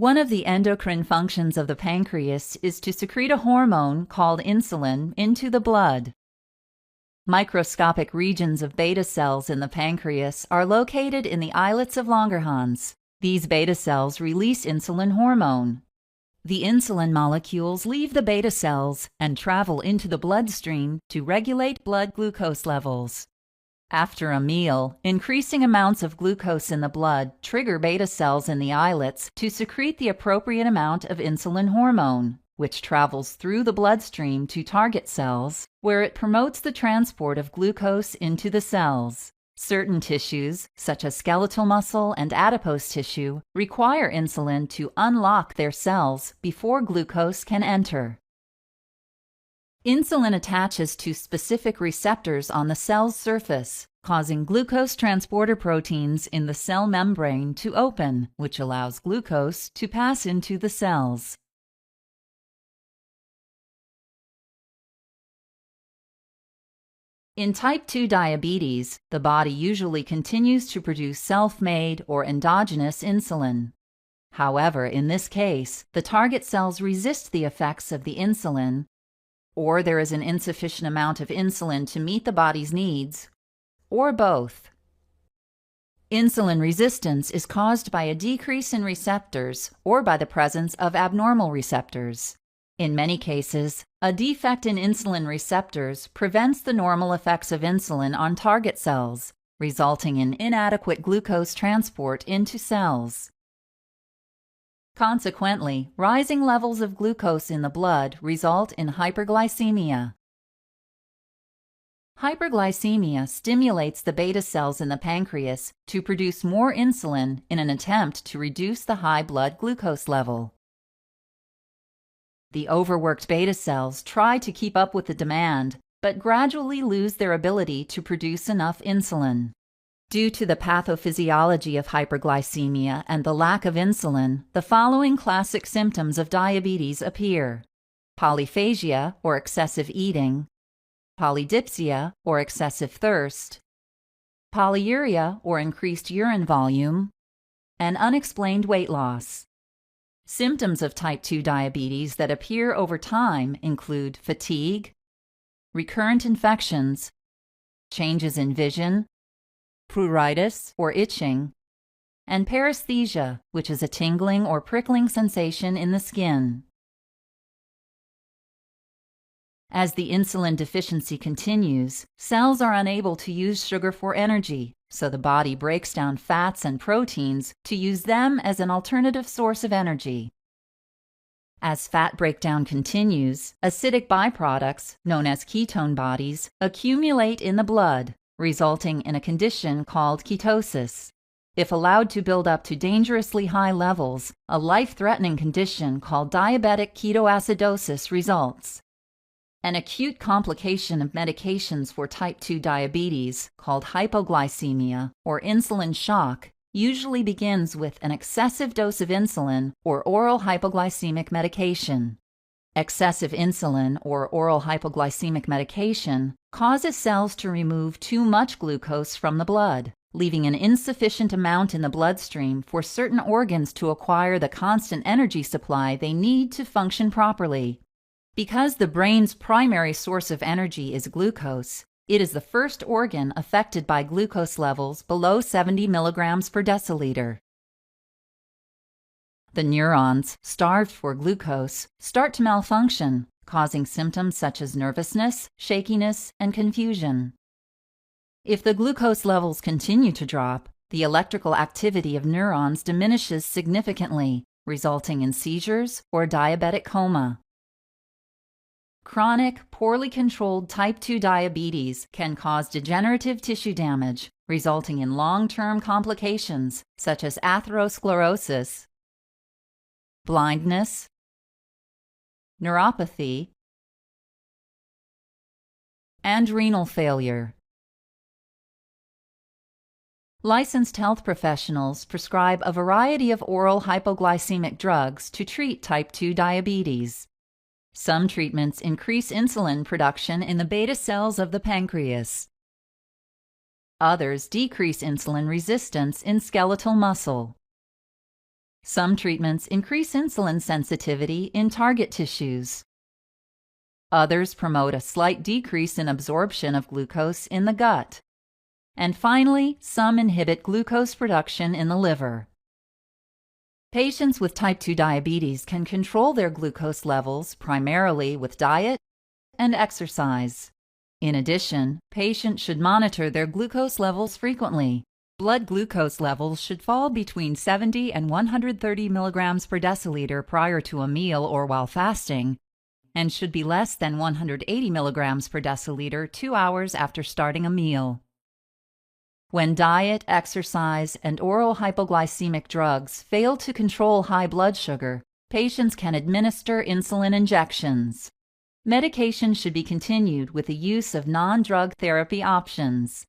One of the endocrine functions of the pancreas is to secrete a hormone called insulin into the blood. Microscopic regions of beta cells in the pancreas are located in the islets of Langerhans. These beta cells release insulin hormone. The insulin molecules leave the beta cells and travel into the bloodstream to regulate blood glucose levels. After a meal, increasing amounts of glucose in the blood trigger beta cells in the islets to secrete the appropriate amount of insulin hormone, which travels through the bloodstream to target cells, where it promotes the transport of glucose into the cells. Certain tissues, such as skeletal muscle and adipose tissue, require insulin to unlock their cells before glucose can enter. Insulin attaches to specific receptors on the cell's surface, causing glucose transporter proteins in the cell membrane to open, which allows glucose to pass into the cells. In type 2 diabetes, the body usually continues to produce self-made or endogenous insulin. However, in this case, the target cells resist the effects of the insulin, or there is an insufficient amount of insulin to meet the body's needs, or both. Insulin resistance is caused by a decrease in receptors or by the presence of abnormal receptors. In many cases, a defect in insulin receptors prevents the normal effects of insulin on target cells, resulting in inadequate glucose transport into cells. Consequently, rising levels of glucose in the blood result in hyperglycemia. Hyperglycemia stimulates the beta cells in the pancreas to produce more insulin in an attempt to reduce the high blood glucose level. The overworked beta cells try to keep up with the demand, but gradually lose their ability to produce enough insulin. Due to the pathophysiology of hyperglycemia and the lack of insulin, the following classic symptoms of diabetes appear: polyphagia, or excessive eating, polydipsia, or excessive thirst, polyuria, or increased urine volume, and unexplained weight loss. Symptoms of type 2 diabetes that appear over time include fatigue, recurrent infections, changes in vision, pruritus or itching, and paresthesia, which is a tingling or prickling sensation in the skin. As the insulin deficiency continues, cells are unable to use sugar for energy, so the body breaks down fats and proteins to use them as an alternative source of energy. As fat breakdown continues, acidic byproducts, known as ketone bodies, accumulate in the blood, resulting in a condition called ketosis. If allowed to build up to dangerously high levels, a life-threatening condition called diabetic ketoacidosis results. An acute complication of medications for type 2 diabetes, called hypoglycemia or insulin shock, usually begins with an excessive dose of insulin or oral hypoglycemic medication. Excessive insulin or oral hypoglycemic medication causes cells to remove too much glucose from the blood, leaving an insufficient amount in the bloodstream for certain organs to acquire the constant energy supply they need to function properly. Because the brain's primary source of energy is glucose, it is the first organ affected by glucose levels below 70 milligrams per deciliter. The neurons, starved for glucose, start to malfunction, causing symptoms such as nervousness, shakiness, and confusion. If the glucose levels continue to drop, the electrical activity of neurons diminishes significantly, resulting in seizures or diabetic coma. Chronic, poorly controlled type 2 diabetes can cause degenerative tissue damage, resulting in long-term complications such as atherosclerosis, blindness, neuropathy, and renal failure. Licensed health professionals prescribe a variety of oral hypoglycemic drugs to treat type 2 diabetes. Some treatments increase insulin production in the beta cells of the pancreas. Others decrease insulin resistance in skeletal muscle. Some treatments increase insulin sensitivity in target tissues. Others promote a slight decrease in absorption of glucose in the gut. And finally, some inhibit glucose production in the liver. Patients with type 2 diabetes can control their glucose levels primarily with diet and exercise. In addition, patients should monitor their glucose levels frequently. Blood glucose levels should fall between 70 and 130 milligrams per deciliter prior to a meal or while fasting, and should be less than 180 milligrams per deciliter 2 hours after starting a meal. When diet, exercise, and oral hypoglycemic drugs fail to control high blood sugar, patients can administer insulin injections. Medication should be continued with the use of non-drug therapy options.